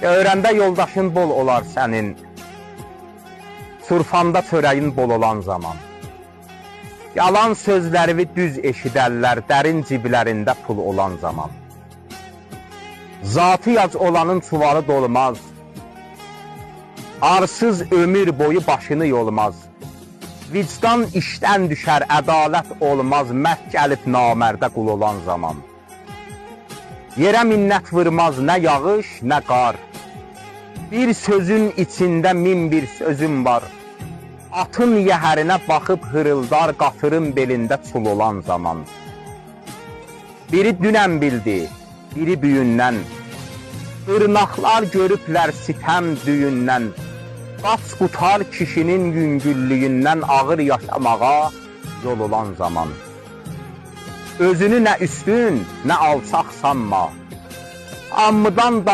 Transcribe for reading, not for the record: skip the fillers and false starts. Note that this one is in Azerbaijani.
Öyrəndə yoldaşın bol olar sənin, surfanda çörəyin bol olan zaman. Yalan sözlərimi düz eşidərlər, dərin ciblərində pul olan zaman. Zatı yac olanın çuvalı dolmaz, arsız ömür boyu başını yolmaz. Vicdan işdən düşər, ədalət olmaz, məhk gəlib namərdə qul olan zaman. Yerə minnət vurmaz nə yağış, nə qar. Bir sözün içində min bir sözüm var. Atın yəhərinə baxıb hırıldar, qatırın belində çul olan zaman. Biri dünən bildi, biri büyündən. Irnaqlar görüblər sitəm düyündən. Qaç qutar kişinin yüngüllüyündən, ağır yaşamağa yol olan zaman. Özünü nə üstün, nə alçaq sanma. Ammıdan